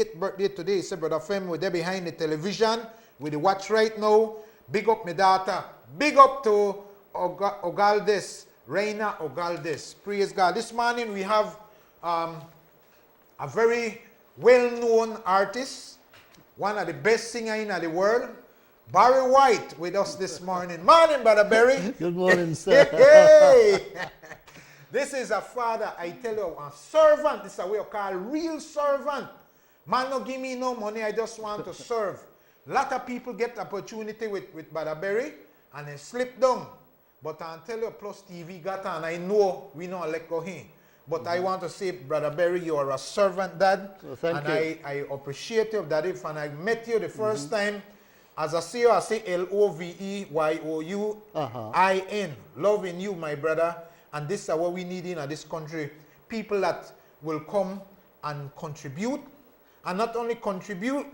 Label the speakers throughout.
Speaker 1: birthday today. So Brother Fem, we're there behind the television with the watch right now. Big up my daughter. Big up to Ogaldes, Reina Ogaldes. Praise God. This morning we have a very well-known artist, one of the best singers in the world, Barry White, with us this morning. Morning, Brother Barry.
Speaker 2: Good morning, sir.
Speaker 1: Hey! This is a father, I tell you, a servant. This is a way of call real servant. Man, no give me no money, I just want to serve. A lot of people get opportunity with Brother Barry and then slip down. But I tell you, Plus TV got on, I know we don't let go in. But I want to say, Brother Barry, you are a servant, Dad.
Speaker 2: Well, thank you.
Speaker 1: I appreciate you, Daddy. When I met you the first time, as I say you, I say Loveyoun. Loving you, my brother. And this is what we need in this country. People that will come and contribute. And not only contribute,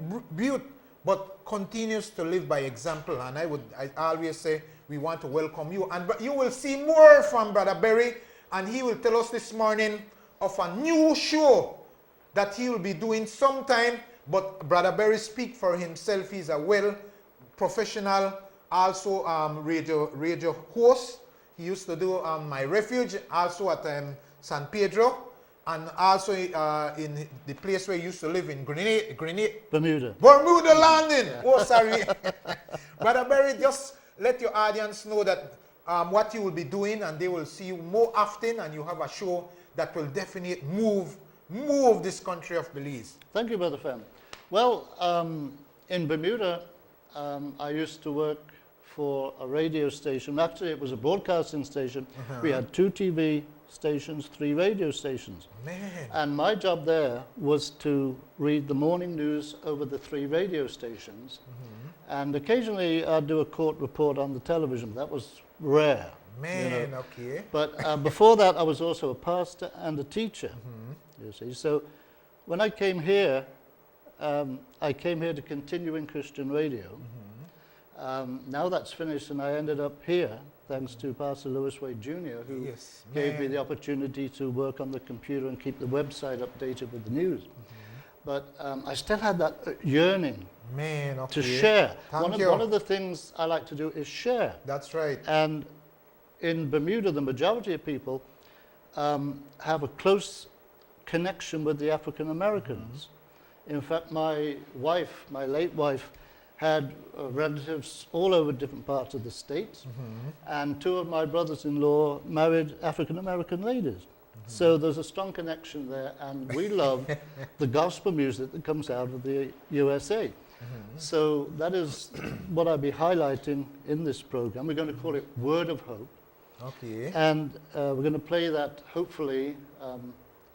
Speaker 1: but continues to live by example. And I always say, we want to welcome you. And you will see more from Brother Barry. And he will tell us this morning of a new show that he will be doing sometime. But Brother Barry speak for himself. He's a well-professional, also radio host. He used to do My Refuge, also at San Pedro, and also in the place where he used to live in
Speaker 2: Bermuda
Speaker 1: Landing. Oh, sorry. Brother Barry, just let your audience know that what you will be doing, and they will see you more often, and you have a show that will definitely move this country of Belize.
Speaker 2: Thank you, Brother Fem. Well, in Bermuda, I used to work for a radio station. Actually, it was a broadcasting station. We had 2 TV stations, 3 radio stations.
Speaker 1: Man.
Speaker 2: And my job there was to read the morning news over the 3 radio stations. And occasionally I'd do a court report on the television. That was rare.
Speaker 1: Man, okay.
Speaker 2: But before that, I was also a pastor and a teacher, you see. So when I came here to continue in Christian radio. Now that's finished, and I ended up here, thanks to Pastor Lewis Wade Jr., who gave me the opportunity to work on the computer and keep the website updated with the news. But I still had that yearning to share. One of the things I like to do is share.
Speaker 1: That's right.
Speaker 2: And in Bermuda, the majority of people have a close connection with the African Americans. In fact, my late wife, had relatives all over different parts of the States, and 2 of my brothers-in-law married African-American ladies. So there's a strong connection there, and we love the gospel music that comes out of the USA. So that is what I'll be highlighting in this program. We're going to call it Word of Hope.
Speaker 1: Okay.
Speaker 2: And we're going to play that, hopefully,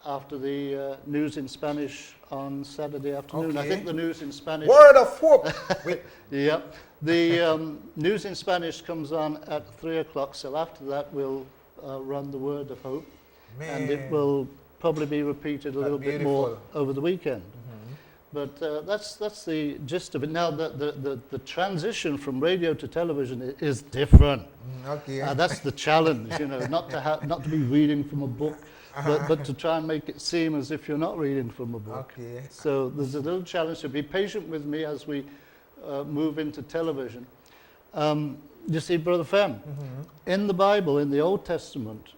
Speaker 2: after the news in Spanish on Saturday afternoon.
Speaker 1: Okay.
Speaker 2: I think the news in Spanish...
Speaker 1: Word of Hope!
Speaker 2: Yeah. The news in Spanish comes on at 3 o'clock, so after that we'll run the Word of Hope.
Speaker 1: Man.
Speaker 2: And it will probably be repeated a little bit more over the weekend. But that's the gist of it. Now, the transition from radio to television is different.
Speaker 1: Okay.
Speaker 2: That's the challenge, you know, not to be reading from a book, but to try and make it seem as if you're not reading from a book.
Speaker 1: Okay.
Speaker 2: So there's a little challenge. So be patient with me as we move into television. You see, Brother Fem, in the Bible, in the Old Testament,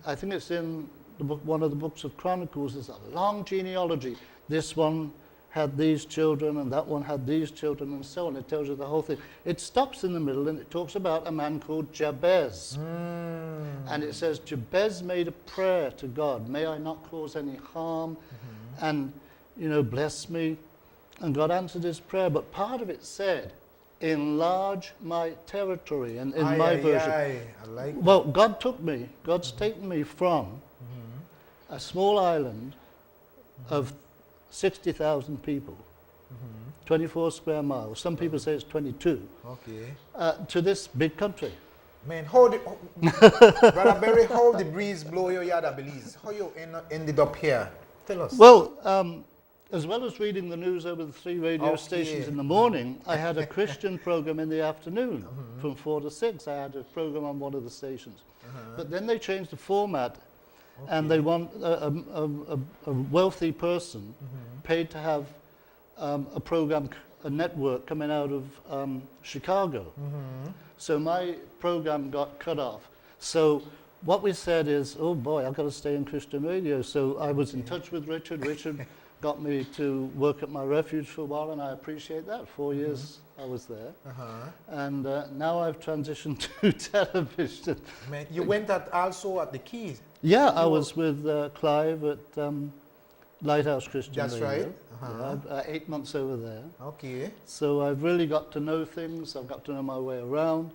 Speaker 2: I think it's in the book, one of the books of Chronicles, there's a long genealogy. This one had these children, and that one had these children, and so on. It tells you the whole thing. It stops in the middle, and it talks about a man called Jabez. And it says, Jabez made a prayer to God, may I not cause any harm, and, you know, bless me. And God answered his prayer. But part of it said, enlarge my territory. And in my version,
Speaker 1: I like
Speaker 2: well, God's taken me from a small island of 60,000 people, 24 square miles. Some people say it's 22.
Speaker 1: Okay.
Speaker 2: To this big country.
Speaker 1: Man, Brother Barry, how the breeze blow your yard at Belize? How you ended up here? Tell us.
Speaker 2: Well, as well as reading the news over the 3 radio stations in the morning, I had a Christian program in the afternoon from 4 to 6. I had a program on one of the stations. But then they changed the format, and they want a wealthy person paid to have a program, a network coming out of Chicago. So my program got cut off. So what we said is, oh boy, I've got to stay in Christian radio. So I was in touch with Richard. Richard got me to work at my refuge for a while, and I appreciate that. 4 years I was there. And now I've transitioned to television.
Speaker 1: Man, you went also at the Keys.
Speaker 2: Yeah, I was with Clive at Lighthouse Christian
Speaker 1: That's
Speaker 2: Radio.
Speaker 1: right.
Speaker 2: Yeah, 8 months over there.
Speaker 1: Okay.
Speaker 2: So I've really got to know things. I've got to know my way around.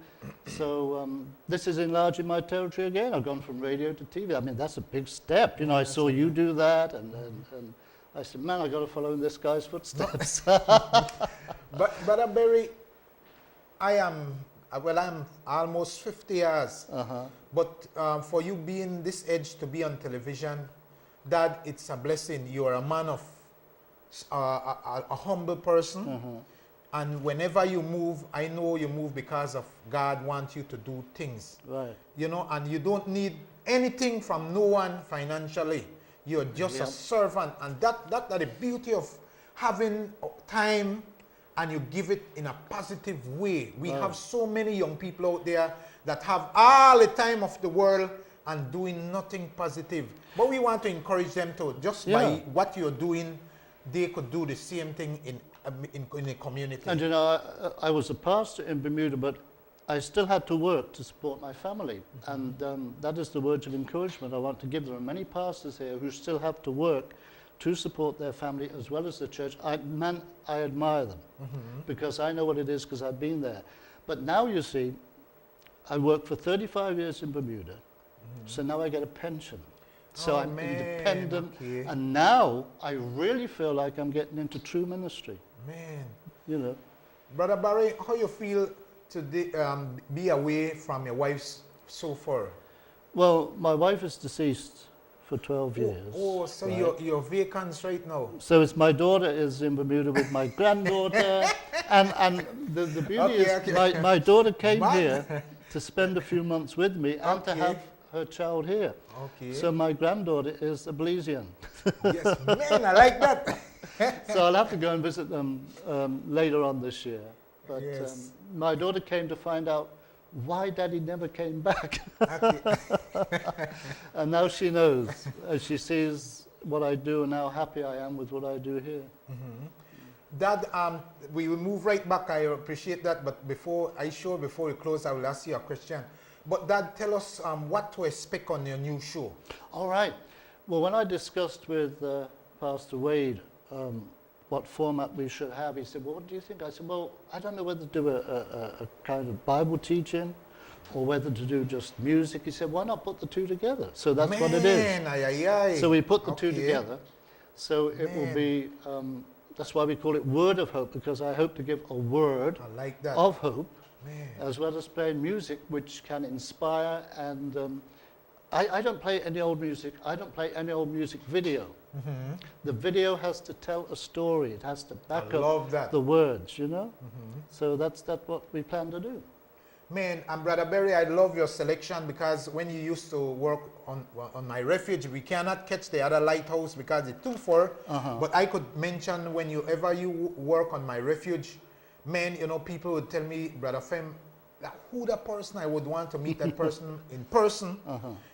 Speaker 2: So this is enlarging my territory again. I've gone from radio to TV. I mean, that's a big step. You know, I saw you do that, and I said, man, I've got to follow in this guy's footsteps.
Speaker 1: But Brother Barry, I'm almost 50 years. But for you being this age to be on television, Dad, it's a blessing. You are a man of a humble person. And whenever you move, I know you move because of God wants you to do things.
Speaker 2: Right.
Speaker 1: You know, and you don't need anything from no one financially. You're just a servant. And that's the beauty of having time, and you give it in a positive way. We have so many young people out there that have all the time of the world and doing nothing positive. But we want to encourage them to, just by what you're doing, they could do the same thing in a community.
Speaker 2: And you know, I was a pastor in Bermuda, but I still had to work to support my family. And that is the words of encouragement I want to give. There are many pastors here who still have to work to support their family as well as the church. I admire them because I know what it is, because I've been there. But now you see, I worked for 35 years in Bermuda, so now I get a pension. So I'm independent, and now I really feel like I'm getting into true ministry.
Speaker 1: Man.
Speaker 2: You know.
Speaker 1: Brother Barry, how you feel to be away from your wife so far?
Speaker 2: Well, my wife is deceased for 12 years.
Speaker 1: Oh, so
Speaker 2: right?
Speaker 1: you're vacant right now.
Speaker 2: So it's my daughter is in Bermuda with my granddaughter, and the beauty is my daughter came here to spend a few months with me and to have her child here.
Speaker 1: Okay.
Speaker 2: So my granddaughter is a Belizean.
Speaker 1: Yes, man, I like that.
Speaker 2: So I'll have to go and visit them later on this year. But my daughter came to find out why Daddy never came back. And now she knows, as she sees what I do and how happy I am with what I do here.
Speaker 1: Dad, we will move right back. I appreciate that. But before we close, I will ask you a question. But Dad, tell us what to expect on your new show.
Speaker 2: All right. Well, when I discussed with Pastor Wade what format we should have, he said, well, what do you think? I said, well, I don't know whether to do a kind of Bible teaching or whether to do just music. He said, why not put the two together? So that's what it is. So we put the two together. So it will be, that's why we call it Word of Hope, because I hope to give a word of hope, as well as playing music which can inspire. And I don't play any old music. I don't play any old music video. The video has to tell a story. It has to back up the words, you know? So that's what we plan to do.
Speaker 1: Man, and Brother Barry, I love your selection, because when you used to work on my refuge, we cannot catch the other lighthouse because it's too far. But I could mention whenever you work on my refuge, man, you know, people would tell me, Brother Fem, who that person, I would want to meet that person in person.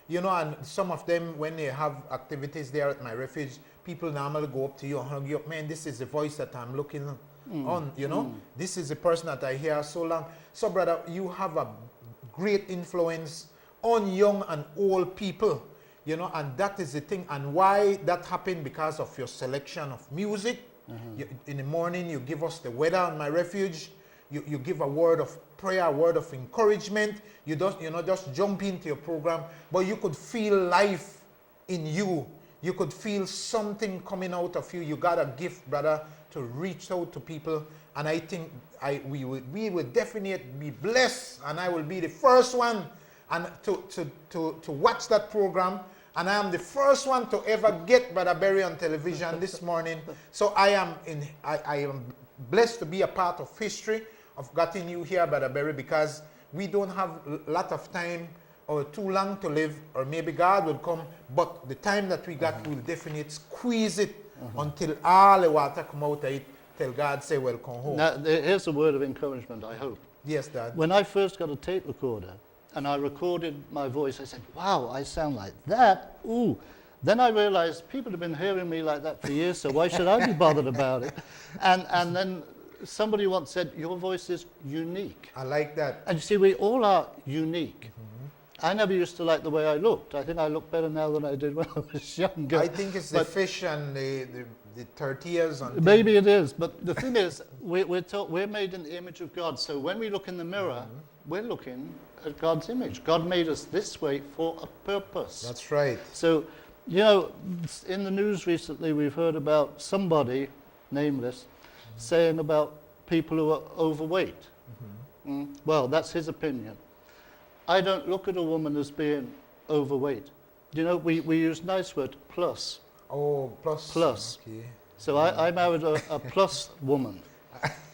Speaker 1: You know, and some of them, when they have activities there at my refuge, people normally go up to you and hug you up. Man, this is the voice that I'm looking on, you know. This is the person that I hear so long. So, brother, you have a great influence on young and old people, you know, and that is the thing. And why that happened, because of your selection of music. In the morning, you give us the weather on my refuge. You give a word of prayer, a word of encouragement. You don't just jump into your program, but you could feel life in you. You could feel something coming out of you. You got a gift, brother, to reach out to people. And I think we would definitely be blessed, and I will be the first one and to watch that program. And I am the first one to ever get Brother Barry on television this morning. So I am blessed to be a part of history of getting you here, Brother Barry, because we don't have a lot of time or too long to live, or maybe God will come, but the time that we got, we'll definitely squeeze it until all the water come out of it, till God say, well, come home.
Speaker 2: Now, here's a word of encouragement, I hope.
Speaker 1: Yes, Dad.
Speaker 2: When I first got a tape recorder and I recorded my voice, I said, wow, I sound like that. Ooh. Then I realized people have been hearing me like that for years, so why should I be bothered about it? And then somebody once said, your voice is unique.
Speaker 1: I like that.
Speaker 2: And you see, we all are unique. I never used to like the way I looked. I think I look better now than I did when I was younger.
Speaker 1: I think it's the fish and the 30 years on.
Speaker 2: Maybe it is, but the thing is, we're made in the image of God. So when we look in the mirror, we're looking at God's image. God made us this way for a purpose.
Speaker 1: That's right.
Speaker 2: So, you know, in the news recently, we've heard about somebody, nameless, saying about people who are overweight. Well, that's his opinion. I don't look at a woman as being overweight. You know, we use nice word, plus.
Speaker 1: Oh, plus.
Speaker 2: Plus.
Speaker 1: Okay.
Speaker 2: So I married a plus woman,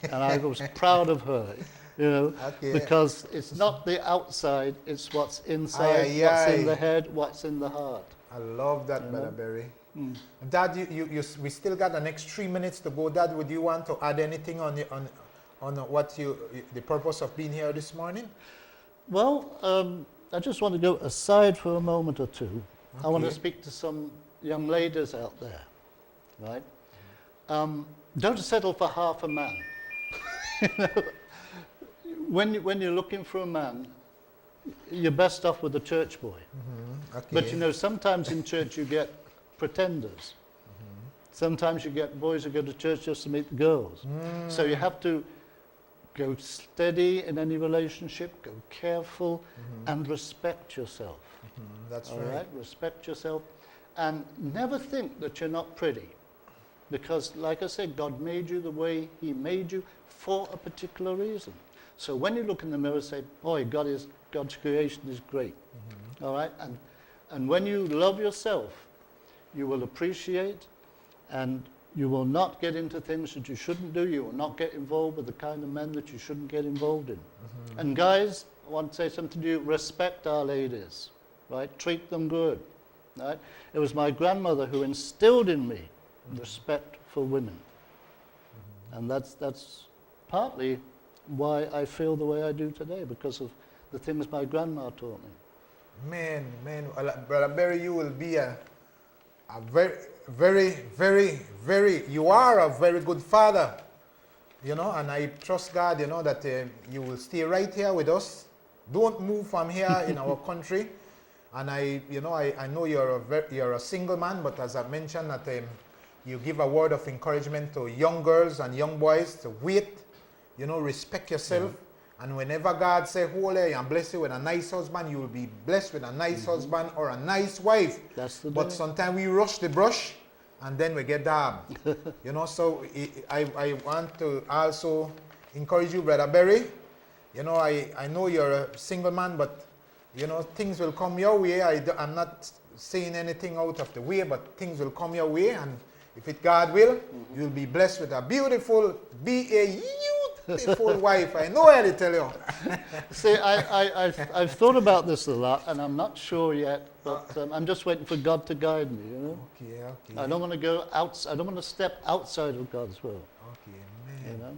Speaker 2: and I was proud of her, you know, because it's not the outside, it's what's inside, what's in the head, what's in the heart.
Speaker 1: I love that, Brother Berry. Dad, we still got the next 3 minutes to go. Dad, would you want to add anything on what the purpose of being here this morning?
Speaker 2: Well, I just want to go aside for a moment or two.
Speaker 1: Okay.
Speaker 2: I want to speak to some young ladies out there, right? Don't settle for half a man. You know, when you're looking for a man, you're best off with a church boy.
Speaker 1: Okay.
Speaker 2: But you know, sometimes in church you get pretenders. Sometimes you get boys who go to church just to meet the girls. So you have to go steady in any relationship, go careful, and respect yourself.
Speaker 1: That's
Speaker 2: All
Speaker 1: right.
Speaker 2: right? Respect yourself. And never think that you're not pretty. Because, like I said, God made you the way He made you for a particular reason. So when you look in the mirror, say, boy, God's creation is great. All right? And when you love yourself, you will appreciate, and you will not get into things that you shouldn't do. You will not get involved with the kind of men that you shouldn't get involved in. And guys, I want to say something to you. Respect our ladies, right? Treat them good, right? It was my grandmother who instilled in me respect for women. And that's partly why I feel the way I do today, because of the things my grandma taught me.
Speaker 1: Man, Brother Berry, you will be a very, you are a very good father, you know, and I trust God, you know, that you will stay right here with us. Don't move from here in our country. And I know you're a single man, but as I mentioned, that you give a word of encouragement to young girls and young boys to wait, you know, respect yourself. And whenever God say, holy and bless you with a nice husband, you will be blessed with a nice husband or a nice wife.
Speaker 2: That's the
Speaker 1: But
Speaker 2: day.
Speaker 1: sometimes we rush the brush and then we get dabbed. You know, so I want to also encourage you, Brother Berry. You know, I know you're a single man, but, you know, things will come your way. I'm not saying anything out of the way, but things will come your way. And if it God will, you'll be blessed with a beautiful, beautiful wife. I know how to tell you.
Speaker 2: See, I've thought about this a lot, and I'm not sure yet, but I'm just waiting for God to guide me, you know?
Speaker 1: Okay.
Speaker 2: I don't want to go outside. I don't want to step outside of God's will,
Speaker 1: Okay, man.
Speaker 2: you know?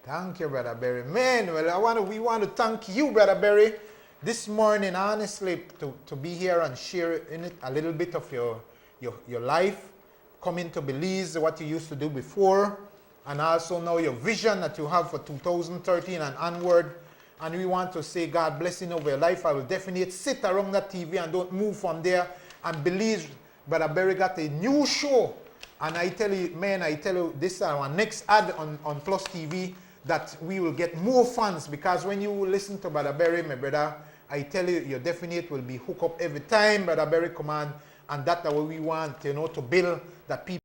Speaker 1: Thank you, Brother Berry. Man, well, we want to thank you, Brother Berry, this morning, honestly, to be here and share in it a little bit of your life, coming to Belize, what you used to do before, and also now your vision that you have for 2013 and onward. And we want to say God blessing over your life. I will definitely sit around that TV and don't move from there. And Belize, Brother Berry got a new show. And I tell you, man, this is our next ad on Plus TV, that we will get more fans, because when you listen to Brother Berry, my brother, I tell you, your definite will be hooked up every time Brother Berry come on, and that's what we want, you know, to build that people.